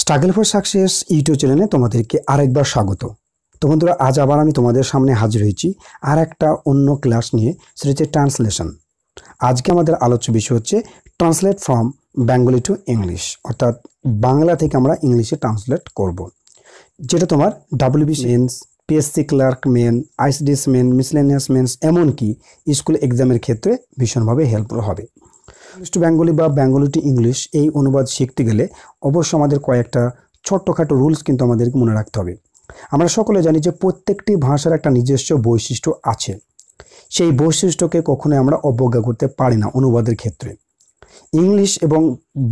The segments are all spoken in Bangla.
স্ট্রাগল ফর সাকসেস ইউটিউব চ্যানেলে তোমাদেরকে আরেকবার স্বাগত। তো বন্ধুরা, আজ আবার আমি তোমাদের সামনে হাজির হয়েছি আর একটা অন্য ক্লাস নিয়ে, সেটা হচ্ছে ট্রান্সলেশন। আজকে আমাদের আলোচ্য বিষয় হচ্ছে translate from Bengali to English, অর্থাৎ বাংলা থেকে আমরা ইংলিশে ট্রান্সলেট করব, যেটা তোমার WBC mains, PSC clerk main, ICDS main, miscellaneous mains, এমনকি স্কুল এক্সামের ক্ষেত্রে ভীষণভাবে হেল্পফুল হবে। ইংলিশ টু বেঙ্গলি বা বেঙ্গলি টু ইংলিশ এই অনুবাদ শিখতে গেলে অবশ্য আমাদের কয়েকটা ছোট্টখাটো রুলস কিন্তু আমাদেরকে মনে রাখতে হবে। আমরা সকলে জানি যে প্রত্যেকটি ভাষার একটা নিজস্ব বৈশিষ্ট্য আছে। সেই বৈশিষ্ট্যকে কখনোই আমরা অবজ্ঞা করতে পারি না অনুবাদের ক্ষেত্রে। ইংলিশ এবং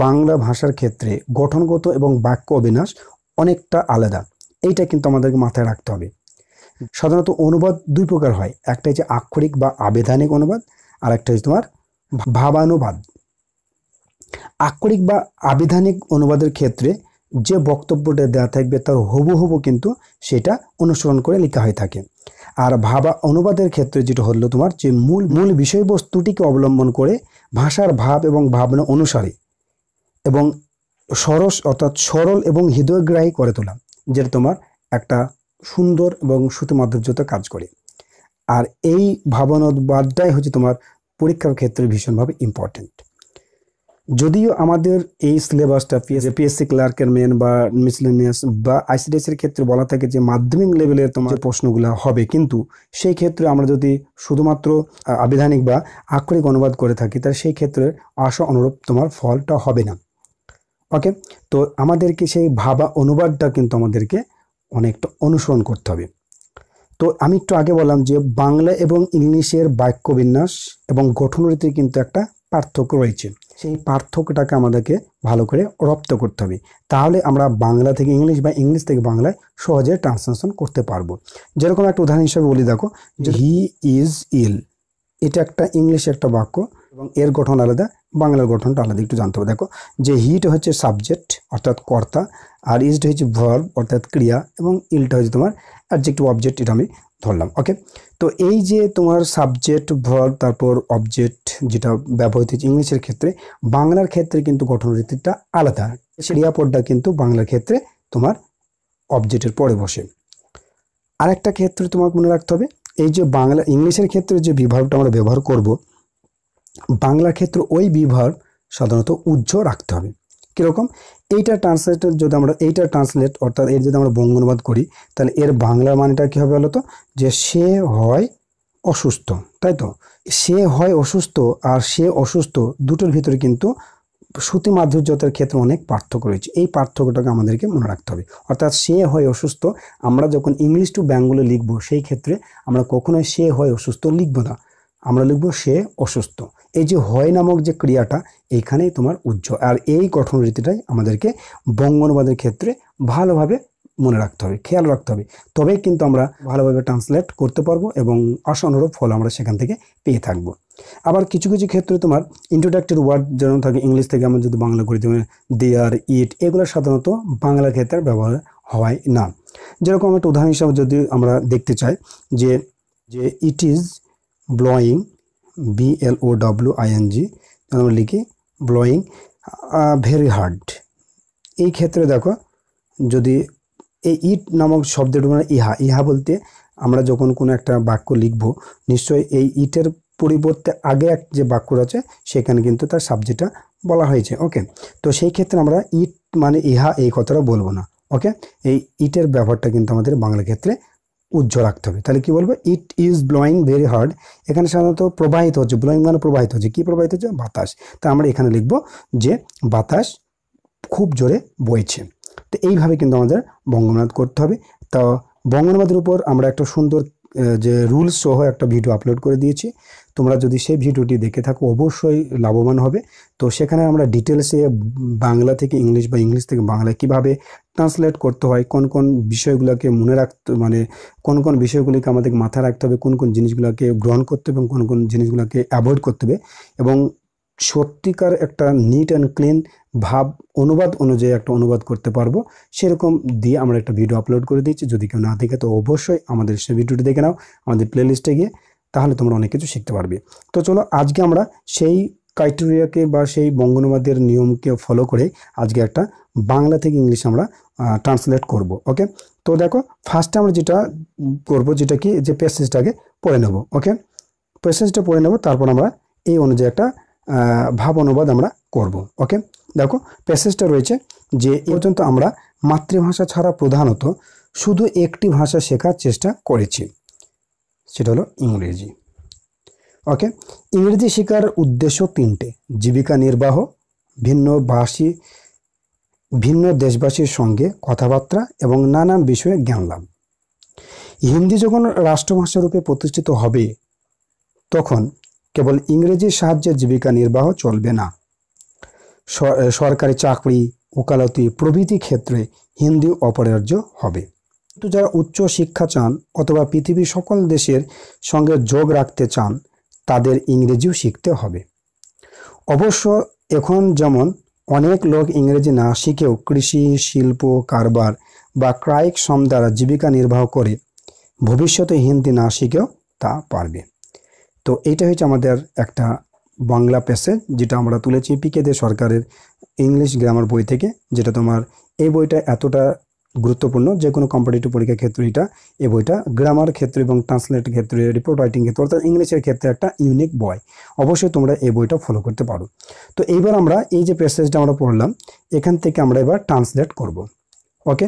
বাংলা ভাষার ক্ষেত্রে গঠনগত এবং বাক্য অবিন্যাস অনেকটা আলাদা, এইটা কিন্তু আমাদেরকে মাথায় রাখতে হবে। সাধারণত অনুবাদ দুই প্রকার হয়, একটা হচ্ছে আক্ষরিক বা আবেধানিক অনুবাদ, আর একটা হচ্ছে তোমার ভাবানুবাদ। আক্ষরিক বা আবিধানিক অনুবাদের ক্ষেত্রে যে বক্তব্যটা দেওয়া থাকবে তার হুবহু কিন্তু সেটা অনুসরণ করে লেখা হয়ে থাকে। আর ভাবা অনুবাদের ক্ষেত্রে যেটা হলো তোমার যে মূল বিষয়বস্তুটিকে অবলম্বন করে ভাষার ভাব এবং ভাবনা অনুসারে এবং অর্থাৎ সরল এবং হৃদয়গ্রাহী করে তোলা, যেটা তোমার একটা সুন্দর এবং সুতিমাধুর্যতা কাজ করে। আর এই ভাবানুবাদটাই হচ্ছে তোমার পরীক্ষার ক্ষেত্রে ভীষণভাবে ইম্পর্টেন্ট। যদিও আমাদের এই সিলেবাসটা পিএসসি ক্লার্কের মেন বা মিসলেনিয়াস বা আইসিডিএস এর ক্ষেত্রে বলা থাকে যে মাধ্যমিক লেভেলের তোমার প্রশ্নগুলো হবে, কিন্তু সেই ক্ষেত্রে আমরা যদি শুধুমাত্র আবিধানিক বা আক্ষরিক অনুবাদ করে থাকি তাহলে সেই ক্ষেত্রে আশা অনুরূপ তোমার ফলটা হবে না। ওকে, তো আমাদেরকে সেই ভাবা অনুবাদটা কিন্তু আমাদেরকে অনেকটা অনুসরণ করতে হবে। তো আমি একটু আগে বললাম যে বাংলা এবং ইংলিশের বাক্য বিন্যাস এবং গঠনরীতির কিন্তু একটা পার্থক্য রয়েছে। সেই পার্থক্যটাকে আমাদেরকে ভালো করে রপ্ত করতে হবে, তাহলে আমরা বাংলা থেকে ইংলিশ বা ইংলিশ থেকে বাংলায় সহজে ট্রান্সলেশন করতে পারবো। যেরকম একটা উদাহরণ হিসেবে বলি, দেখো যে হি ইজ ইল, এটা একটা ইংলিশে একটা বাক্য এবং এর গঠন আলাদা, বাংলার গঠনটা আলাদা। একটু জানতে হবে। দেখো যে হিটা হচ্ছে সাবজেক্ট অর্থাৎ কর্তা, আর ইজটা হচ্ছে ভার্ব অর্থাৎ ক্রিয়া, এবং ইলটা হচ্ছে তোমার অ্যাডজেক্টিভ অবজেক্ট, এটা আমি ধরলাম। ওকে, তো এই যে তোমার সাবজেক্ট ভার্ব তারপর অবজেক্ট যেটা ব্যবহৃত হচ্ছে ইংলিশের ক্ষেত্রে, বাংলার ক্ষেত্রে কিন্তু গঠনরীতিটা আলাদা। ক্রিয়াপদটা কিন্তু বাংলার ক্ষেত্রে তোমার অবজেক্টের পরে বসে। আরেকটা ক্ষেত্রে তোমাকে মনে রাখতে হবে, এই যে বাংলা ইংলিশের ক্ষেত্রে যে বিভাগটা আমরা ব্যবহার করব, বাংলার ক্ষেত্রে ওই বিভাগ সাধারণত উজ্জ রাখতে হবে। কীরকম? এইটা ট্রান্সলেটের যদি আমরা অর্থাৎ এর যদি আমরা বঙ্গ অনুবাদ করি, তাহলে এর বাংলার মানেটা কী হবে বলো তো? যে সে হয় অসুস্থ, তাই তো? সে হয় অসুস্থ আর সে অসুস্থ দুটোর ভিতরে কিন্তু শ্রুতি মাধুর্যতার ক্ষেত্রে অনেক পার্থক্য রয়েছে। এই পার্থক্যটাকে আমাদেরকে মনে রাখতে হবে। অর্থাৎ সে হয় অসুস্থ, আমরা যখন ইংলিশ টু বেঙ্গলি লিখবো সেই ক্ষেত্রে আমরা কখনোই সে হয় অসুস্থ লিখবো না, আমরা লিখবো সে অসুস্থ। এই যে হয় নামক যে ক্রিয়াটা এইখানেই তোমার উজ্জ্বল, আর এই গঠন রীতিটাই আমাদেরকে বঙ্গ অনুবাদের ক্ষেত্রে ভালোভাবে মনে রাখতে হবে, খেয়াল রাখতে হবে। তবেই কিন্তু আমরা ভালোভাবে ট্রান্সলেট করতে পারবো এবং আশানুরূপ ফল আমরা সেখান থেকে পেয়ে থাকবো। আবার কিছু কিছু ক্ষেত্রে তোমার ইন্ট্রোডাক্টরি ওয়ার্ড যেমন থাকে ইংলিশ থেকে আমরা যদি বাংলা করি, যেমন দেয়ার, ইট, এগুলো সাধারণত বাংলার ক্ষেত্রে ব্যবহার হয় না। যেরকম একটা উদাহরণ হিসাবে যদি আমরা দেখতে চাই যে ইট ইজ ব্লোয়িং, BLOWING, আমরা লিখি ব্লোয়িং ভেরি হার্ড। এই ক্ষেত্রে দেখো যদি এই ইট নামক শব্দটা মানে ইহা বলতে আমরা যখন কোনো একটা বাক্য লিখব, নিশ্চয়ই এই ইটের পরিবর্তে আগে এক যে বাক্য আছে সেখানে কিন্তু তার সাবজেক্টটা বলা হয়েছে। ওকে, তো সেই ক্ষেত্রে আমরা ইট মানে ইহা এই কথাটা বলবো না। ওকে, এই ইটের ব্যবহারটা কিন্তু আমাদের বাংলা ক্ষেত্রে উজ্জ্বল রাখতে হবে। তাহলে কি বলবো? It is blowing very hard. এখানে সাধারণত প্রবাহিত হচ্ছে, ব্লোয়িং মানে প্রবাহিত হচ্ছে। কি প্রবাহিত হচ্ছে? বাতাস। তা আমরা এখানে লিখব যে বাতাস খুব জোরে বইছে। তো এইভাবে কিন্তু আমাদের বঙ্গানুবাদ করতে হবে। তো বঙ্গানুবাদের উপর আমরা একটা সুন্দর যে রুলস সহ একটা ভিডিও আপলোড করে দিয়েছি, তোমরা যদি সেই ভিডিওটি দেখে থাকো অবশ্যই লাভবান হবে। তো সেখানে আমরা ডিটেলসে বাংলা থেকে ইংলিশ বা ইংলিশ থেকে বাংলা কিভাবে ট্রান্সলেট করতে হয়, কোন কোন বিষয়গুলোকে মনে রাখতে মানে কোন কোন বিষয়গুলিকে আমাদের মাথায় রাখতে হবে, কোন কোন জিনিসগুলোকে গ্রহণ করতে হবে এবং কোন কোন জিনিসগুলোকে অ্যাভয়েড করতে হবে, এবং সত্যিকার একটা নিট অ্যান্ড ক্লিন ভাব অনুবাদ অনুযায়ী একটা অনুবাদ করতে পারবো, সেরকম দিয়ে আমরা একটা ভিডিও আপলোড করে দিচ্ছি। যদি কেউ না দেখে তো অবশ্যই আমাদের সেই ভিডিওটি দেখে নাও আমাদের প্লেলিস্টে গিয়ে, তাহলে তোমরা অনেক কিছু শিখতে পারবে। তো চলো আজকে আমরা সেই ক্রাইটেরিয়াকে বা সেই বঙ্গানুবাদের নিয়মকে ফলো করে আজকে একটা বাংলা থেকে ইংলিশ আমরা ট্রান্সলেট করব। ওকে, তো দেখো ফার্স্টে আমরা যেটা করব, যেটা কি যে প্যাসেজটাকে পড়ে নেব। ওকে, প্যাসেজটা পড়ে নেব, তারপর আমরা এই অনুযায়ী একটা ভাব অনুবাদ আমরা করব। ওকে, দেখো প্যাসেজটা রয়েছে যে এ পর্যন্ত আমরা মাতৃভাষা ছাড়া প্রধানত শুধু একটি ভাষা শেখার চেষ্টা করেছি, সেটা হলো ইংরেজি। ওকে, ইংরেজি শেখার উদ্দেশ্য তিনটে: জীবিকা নির্বাহ, ভিন্ন দেশবাসীর সঙ্গে কথাবার্তা এবং নানান বিষয়ে জ্ঞান লাভ। হিন্দি যখন রাষ্ট্রভাষা রূপে প্রতিষ্ঠিত হবে তখন কেবল ইংরেজির সাহায্যে জীবিকা নির্বাহ চলবে না। সরকারি চাকরি, ওকালতি প্রভৃতি ক্ষেত্রে হিন্দি অপরিহার্য হবে। কিন্তু যারা উচ্চ শিক্ষা চান অথবা পৃথিবীর সকল দেশের সঙ্গে যোগ রাখতে চান তাদের ইংরেজিও শিখতে হবে। অবশ্য এখন যেমন অনেক লোক ইংরেজি না শিখেও কৃষি, শিল্প, কারবার বা ক্রয়িক শ্রম দ্বারা জীবিকা নির্বাহ করে, ভবিষ্যতে হিন্দি না শিখেও তা পারবে। তো এইটা হচ্ছে আমাদের একটা বাংলা প্যাসেজ, যেটা আমরা তুলেছি পিকে দে সরকারের ইংলিশ গ্রামার বই থেকে, যেটা তোমার এই বইটা এতটা গুরুত্বপূর্ণ যে কোনো কম্পিটিটিভ পরীক্ষার ক্ষেত্রে এটা এই বইটা গ্রামার ক্ষেত্রে এবং ট্রান্সলেটের ক্ষেত্রে, রিপোর্ট রাইটিং ক্ষেত্রে, অর্থাৎ ইংলিশের ক্ষেত্রে একটা ইউনিক বই। অবশ্যই তোমরা এই বইটা ফলো করতে পারো। তো এইবার আমরা এই যে প্যাসেজটা আমরা পড়লাম, এখান থেকে আমরা এবার ট্রান্সলেট করব। ওকে,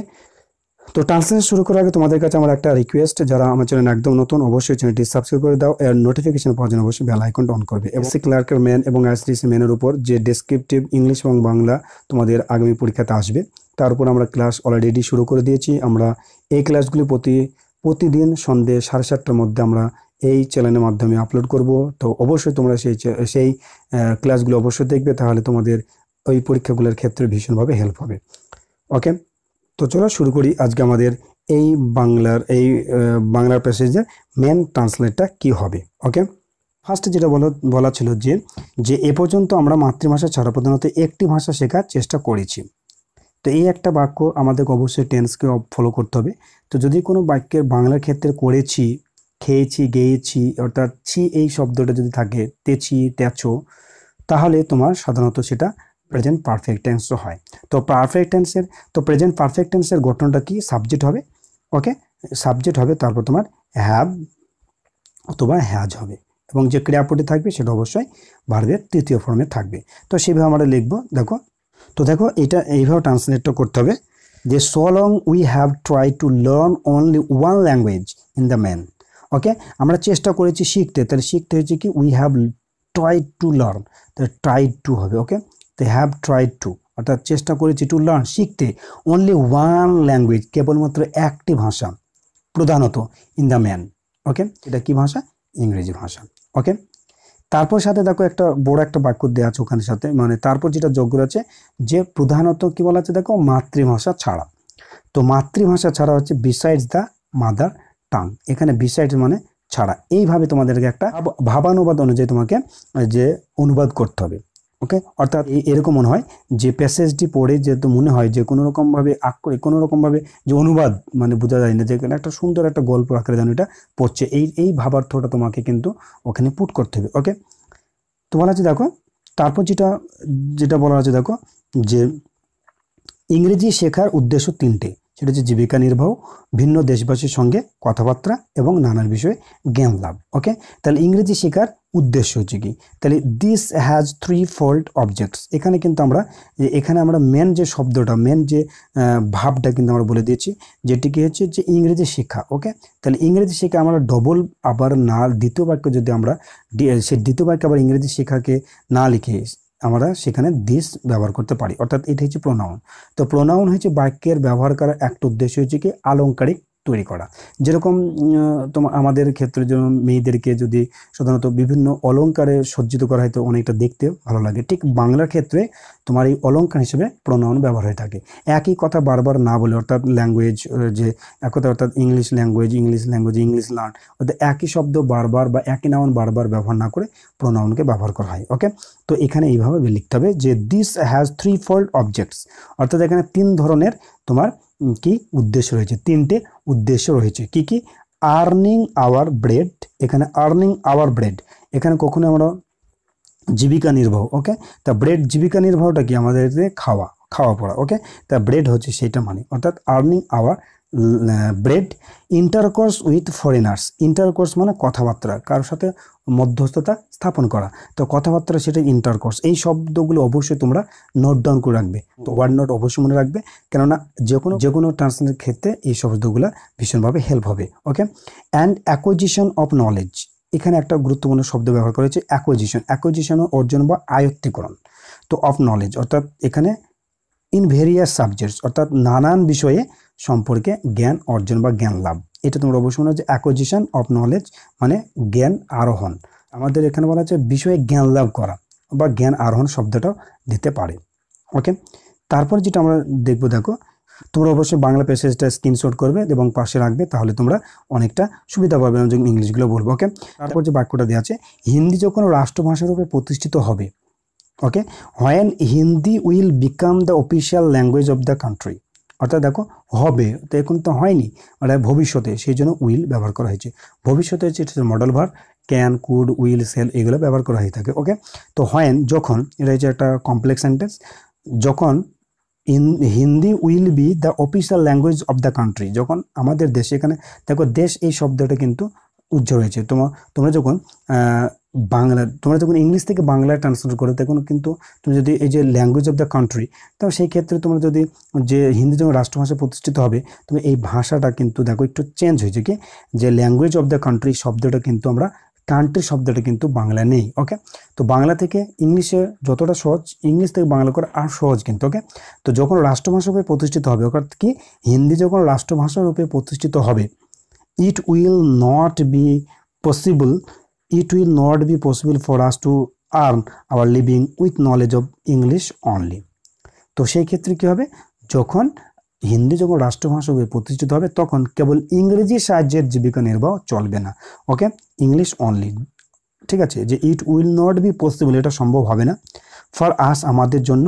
তো ট্রান্সলেট শুরু করার আগে তোমাদের কাছে আমার একটা রিকোয়েস্ট, যারা আমার চ্যানেল একদম নতুন অবশ্যই চ্যানেলটি সাবস্ক্রাইব করে দাও, এর নোটিফিকেশন পাওয়ার জন্য অবশ্যই বেল আইকনটা অন করবে। এসসি ক্লার্কের মেন এবং আইসিডিসি মেনের উপর যে ডেসক্রিপটিভ ইংলিশ এবং বাংলা তোমাদের আগামী পরীক্ষাতে আসবে, তার উপর আমরা ক্লাস অলরেডি শুরু করে দিয়েছি। আমরা এই ক্লাসগুলি প্রতিদিন সন্ধ্যে 7:30টার মধ্যে আমরা এই চ্যানেলের মাধ্যমে আপলোড করব। তো অবশ্যই তোমরা সেই ক্লাসগুলো অবশ্যই দেখবে, তাহলে তোমাদের ওই পরীক্ষাগুলোর ক্ষেত্রে ভীষণভাবে হেল্প হবে। ওকে, তো চলো শুরু করি আজকে আমাদের এই বাংলার প্যাসেজের মেন ট্রান্সলেটটা কি হবে। ওকে, ফার্স্টে যেটা বলা ছিল যে এ পর্যন্ত আমরা মাতৃভাষা ছাড়া প্রধানত একটি ভাষা শেখার চেষ্টা করেছি। তো এই একটা বাক্য আমাদেরকে অবশ্যই টেন্সকে ফলো করতে হবে। তো যদি কোনো বাক্যের বাংলার ক্ষেত্রে করেছি, খেয়েছি, গেয়েছি, অর্থাৎ ছি এই শব্দটা যদি থাকে, তেছি, তেছো, তাহলে তোমার সাধারণত সেটা প্রেজেন্ট পারফেক্ট টেন্স হয়। তো প্রেজেন্ট পারফেক্ট টেন্সের গঠনটা কি? সাবজেক্ট হবে। ওকে, সাবজেক্ট হবে, তারপর তোমার হ্যাভ অথবা হ্যাজ হবে, এবং যে ক্রিয়াপদটি থাকবে সেটা অবশ্যই ভার্বের তৃতীয় ফর্মে থাকবে। তো সেভাবে আমরা লিখবো। দেখো এটা এইভাবে ট্রান্সলেটটা করতে হবে যে so long we have try to learn only one language in the man. Okay, আমরা চেষ্টা করেছি শিখতে, তাহলে শিখতে হচ্ছে কি we have tried to learn, তাহলে ট্রাইড টু হবে। ওকে, তো হ্যাভ ট্রাইড টু অর্থাৎ চেষ্টা করেছি টু লার্ন শিখতে অনলি ওয়ান ল্যাঙ্গুয়েজ, কেবলমাত্র একটি ভাষা, প্রধানত ইন দ্য ম্যান। ওকে, এটা কি ভাষা? ইংরেজি ভাষা। ওকে, তারপর সাথে দেখো একটা বড় একটা বাক্য দেওয়া আছে ওখানে সাথে, মানে তারপর যেটা যোগ্য আছে যে প্রধানত কি বলা আছে দেখো, মাতৃভাষা ছাড়া। তো মাতৃভাষা ছাড়া হচ্ছে বিসাইডস দ্য মাদার টাং, এখানে বিসাইডস মানে ছাড়া। এইভাবে তোমাদেরকে একটা ভাবানুবাদ অনুযায়ী তোমাকে যে অনুবাদ করতে হবে। ওকে, অর্থাৎ এরকম মনে হয় যে প্যাসেজটি পড়ে যেহেতু মনে হয় যে কোনো রকমভাবে কোনো রকমভাবে যে অনুবাদ মানে বোঝা যায় না, যে একটা সুন্দর একটা গল্প আকারে যেন এটা পড়ছে, এই ভাবার্থটা তোমাকে কিন্তু ওখানে পুট করতে হবে। ওকে, তো বলা আছে দেখো, তারপর যেটা বলা আছে দেখো যে ইংরেজি শেখার উদ্দেশ্য তিনটে, সেটা হচ্ছে জীবিকা নির্বাহ, ভিন্ন দেশবাসীর সঙ্গে কথাবার্তা এবং নানান বিষয়ে জ্ঞান লাভ। ওকে, তাহলে ইংরেজি শেখার উদ্দেশ্য হচ্ছে কি, তাহলে this has three fold objects. এখানে আমরা মেন যে শব্দটা, মেন যে ভাবটা কিন্তু আমরা বলে দিয়েছি, যেটি কি হচ্ছে যে ইংরেজি শিক্ষা। ওকে, তাহলে ইংরেজি শিক্ষা আমরা ডবল আবার না, দ্বিতীয় বাক্য যদি আমরা সেই দ্বিতীয় বাক্যে আবার ইংরেজি শিক্ষাকে না লিখে আমরা সেখানে দিস ব্যবহার করতে পারি, অর্থাৎ এটা হচ্ছে প্রোনাউন। তো প্রোনাউন হচ্ছে বাক্যের ব্যবহার করার একটা উদ্দেশ্য হচ্ছে কি আলংকারিক তৈরি করা। যেরকম তোমার আমাদের ক্ষেত্রে যেমন মেয়েদেরকে যদি সাধারণত বিভিন্ন অলংকারে সজ্জিত করা হয় তো অনেকটা দেখতে ভালো লাগে, ঠিক বাংলার ক্ষেত্রে তোমার এই অলংকার হিসেবে প্রোনাউন ব্যবহার হয়ে থাকে। একই কথা বারবার না বলে, অর্থাৎ ল্যাঙ্গুয়েজ যে এক কথা, অর্থাৎ ইংলিশ ল্যাঙ্গুয়েজ, ইংলিশ লার্ন, অর্থাৎ একই শব্দ বারবার বা একই নাউন বারবার ব্যবহার না করে প্রোনাউনকে ব্যবহার করা হয়। ওকে, তো এখানে এইভাবে লিখতে হবে যে this has three fold objects, অর্থাৎ এখানে তিন ধরনের তোমার কি উদ্দেশ্য রয়েছে, তিনটে উদ্দেশ্য রয়েছে। কি আর্নিং আওয়ার ব্রেড, এখানে আর্নিং আওয়ার ব্রেড, এখানে কখনো আমরা জীবিকা নির্বাহ। ওকে, তা ব্রেড জীবিকা নির্বাহটা কি আমাদের খাওয়া খাওয়া পড়া। ওকে, তা ব্রেড হচ্ছে সেইটা মানে, অর্থাৎ earning our bread. Intercourse with foreigners, intercourse মানে কথাবার্তা, কারোর সাথে মধ্যস্থতা স্থাপন করা, তো কথাবার্তা সেটা ইন্টারকোর্স। এই শব্দগুলো অবশ্যই তোমরা নোট ডাউন করে রাখবে, তো ওয়ার্ড নোট অবশ্যই মনে রাখবে, কেননা যে কোনো ট্রান্সলেশনের ক্ষেত্রে এই শব্দগুলো ভীষণভাবে হেল্প হবে। ওকে, অ্যান্ড অ্যাকুইজিশন অফ নলেজ, এখানে একটা গুরুত্বপূর্ণ শব্দ ব্যবহার করা হয়েছে অ্যাকুইজিশন। অ্যাকুইজিশন অর্জন বা আয়ত্তীকরণ, তো অফ নলেজ অর্থাৎ এখানে ইন ভেরিয়াস সাবজেক্টস, অর্থাৎ নানান বিষয়ে সম্পর্কে জ্ঞান অর্জন বা জ্ঞান লাভ। এটা তোমরা অবশ্যই মনে হচ্ছে অ্যাকুইজিশন অফ নলেজ মানে জ্ঞান আরোহণ। আমাদের এখানে বলা হচ্ছে বিষয়ে জ্ঞান লাভ করা বা জ্ঞান আরোহণ শব্দটাও দিতে পারে। ওকে, তারপর যেটা আমরা দেখবো, দেখো তোমরা অবশ্যই বাংলা প্যাসেজটা স্ক্রিনশট করবে এবং পাশে রাখবে, তাহলে তোমরা অনেকটা সুবিধা পাবে যখন ইংলিশগুলো বলবো। ওকে, তারপর যে বাক্যটা দেওয়া আছে, হিন্দি যখন রাষ্ট্রভাষা রূপে প্রতিষ্ঠিত হবে। Okay, when Hindi will become the official language of the country, অর্থাৎ দেখো হবে, তো এখন তো হয়নি, মানে ভবিষ্যতে, সেই জন্য উইল ব্যবহার করা হয়েছে। ভবিষ্যতে হচ্ছে modal verb, can, could, will, shall, এগুলো ব্যবহার করা হয়ে থাকে। ওকে, তো হোয়েন যখন, এটা হচ্ছে একটা কমপ্লেক্স সেন্টেন্স, যখন Hindi will be the official language of the country, যখন আমাদের দেশে, এখানে দেখো দেশ এই শব্দটা কিন্তু উজ্জ্বল হয়েছে। তোমরা যখন তোমরা যখন ইংলিশ থেকে বাংলায় ট্রান্সলেট করো, তখন কিন্তু তুমি যদি এই যে ল্যাঙ্গুয়েজ অফ দ্য কান্ট্রি, তো সেই ক্ষেত্রে তোমরা যদি যে হিন্দি যখন রাষ্ট্রভাষা প্রতিষ্ঠিত হবে, তুমি এই ভাষাটা কিন্তু দেখো একটু চেঞ্জ হয়েছে, কি যে ল্যাঙ্গুয়েজ অফ দ্য কান্ট্রি শব্দটা কিন্তু আমরা কান্ট্রি শব্দটা কিন্তু বাংলা নেই। ওকে, তো বাংলা থেকে ইংলিশে যতটা সহজ, ইংলিশ থেকে বাংলা করা আর সহজ কিন্তু। ওকে, তো যখন রাষ্ট্রভাষা রূপে প্রতিষ্ঠিত হবে, অর্থাৎ কি হিন্দি যখন রাষ্ট্রভাষা রূপে প্রতিষ্ঠিত হবে, it will not be possible for us to earn our living with knowledge of English only। তো সেই ক্ষেত্রে কি হবে, যখন হিন্দি যখন রাষ্ট্রভাষা রূপে প্রতিষ্ঠিত হবে, তখন কেবল ইংরেজি সাহায্যের জীবিকা নির্বাহ চলবে না। ওকে, ইংলিশ অনলি, ঠিক আছে, যে it will not be possible, এটা সম্ভব হবে না, ফর আস আমাদের জন্য,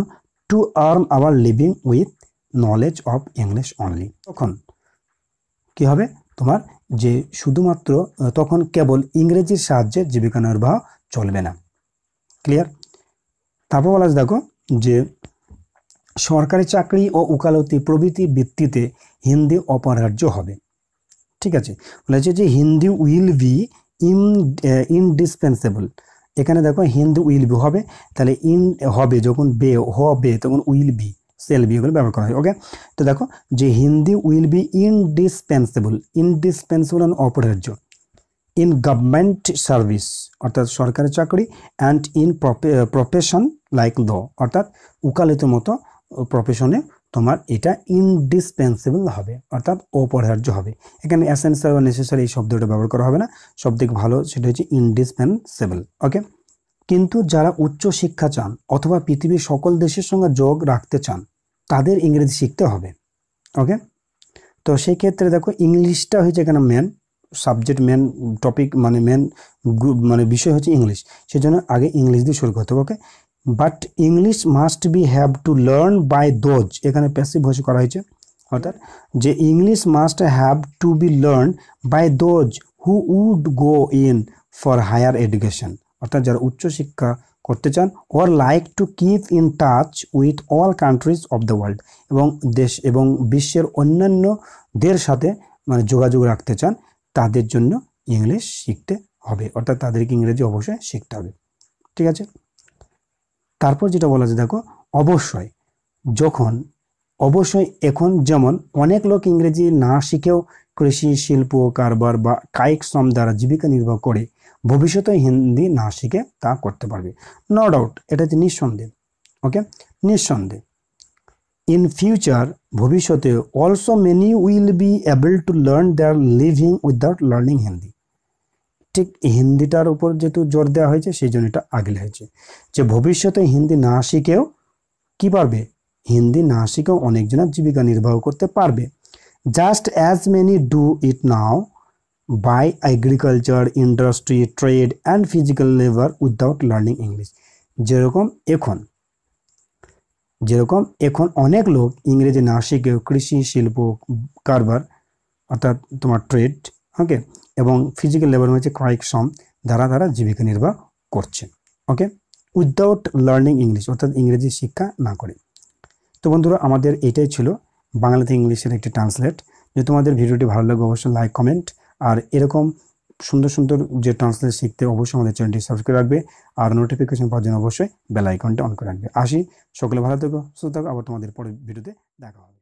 to earn our living with knowledge of English only. তখন কি হবে তোমার, যে শুধুমাত্র তখন কেবল ইংরেজির সাহায্যে জীবিকা নির্বাহ চলবে না। ক্লিয়ার? তারপর বলা আছে দেখো যে সরকারি চাকরি ও উকালতি প্রভৃতি ভিত্তিতে হিন্দি অপরিহার্য হবে। ঠিক আছে, বলেছে যে হিন্দি উইল বি ইনডিসপেন্সেবল। এখানে দেখো হিন্দি উইল বি হবে, তাহলে ইন হবে যখন হবে তখন উইল বি, সেল বি, এগুলো ব্যবহার করা হয়। ওকে, তো দেখো যে Hindi will be indispensable, indispensable অপরিহার্য, ইন গভর্নমেন্ট সার্ভিস অর্থাৎ সরকারি চাকরি, অ্যান্ড ইন প্রফেশন লাইক ল অর্থাৎ উকালতির মতো প্রফেশনে তোমার এটা ইনডিসপেন্সেবল হবে, অর্থাৎ অপরিহার্য হবে। এখানে এসেনশিয়াল বা নেসেসারি এই শব্দটা ব্যবহার করা হবে না, সবথেকে ভালো সেটা হচ্ছে ইনডিসপেন্সেবল। ওকে, কিন্তু যারা উচ্চ শিক্ষা চান অথবা পৃথিবীর সকল দেশের সঙ্গে যোগ রাখতে চান, তাদের ইংরেজি শিখতে হবে। ওকে, তো সেই ক্ষেত্রে দেখো ইংলিশটা হচ্ছে এখানে মেন সাবজেক্ট, মেন টপিক, মানে মেন মানে বিষয় হচ্ছে ইংলিশ, সেজন্য আগে ইংলিশ দিয়ে শুরু করতে হবে। Okay, but English must be have to learn by those, এখানে প্যাসিভ ভয়েস করা হয়েছে, অর্থাৎ যে English must have to be learn by those who would go in for higher education, অর্থাৎ যারা উচ্চশিক্ষা করতে চান, or like to keep in touch with all countries of the world, এবং দেশ এবং বিশ্বের অন্যান্যদের সাথে মানে যোগাযোগ রাখতে চান, তাদের জন্য ইংলিশ শিখতে হবে, অর্থাৎ তাদেরকে ইংরেজি অবশ্যই শিখতে হবে। ঠিক আছে, তারপর যেটা বলা যায় দেখো অবশ্যই এখন যেমন অনেক লোক ইংরেজি না শিখেও কৃষি, শিল্প, কারবার বা কায়িক শ্রম দ্বারা জীবিকা নির্বাহ করে, ভবিষ্যতে হিন্দি না শিখে তা করতে পারবে। নো ডাউট, এটা হচ্ছে নিঃসন্দেহ। ওকে, নিঃসন্দেহ। ইন ফিউচার, ভবিষ্যতে, also many will be able to learn their living without learning Hindi. ঠিক হিন্দিটার উপর যেহেতু জোর দেওয়া হয়েছে, সেই জন্য এটা আগলে হয়েছে, যে ভবিষ্যতে হিন্দি না শিখেও কি পারবে, হিন্দি না শিখেও অনেকজনের জীবিকা নির্বাহ করতে পারবে। Just as many do it now by agriculture, industry, trade and physical labour without learning English. যেরকম এখন অনেক লোক ইংরেজি না শিখেও কৃষি, শিল্প, কারবার অর্থাৎ তোমার ট্রেড, ওকে, এবং ফিজিক্যাল লেবার হচ্ছে কায়িক শ্রম দ্বারা জীবিকা নির্বাহ করছে। ওকে, উইদাউট লার্নিং ইংলিশ, অর্থাৎ ইংরেজি শিক্ষা না করে। তো বন্ধুরা, আমাদের এটাই ছিল বাংলা থেকে ইংলিশের একটি ট্রান্সলেট। যদি তোমাদের ভিডিওটি ভালো লাগে অবশ্যই লাইক কমেন্ট, আর এরকম সুন্দর সুন্দর যে ট্রান্সলেট শিখতে অবশ্যই আমাদের চ্যানেলটি সাবস্ক্রাইব রাখবে, আর নোটিফিকেশন পাওয়ার জন্য অবশ্যই বেল আইকনটা অন করে রাখবে। আসি, সকলে ভালো থেকো, সুস্থ থাকো, আবার তোমাদের পরের ভিডিওতে দেখা হবে।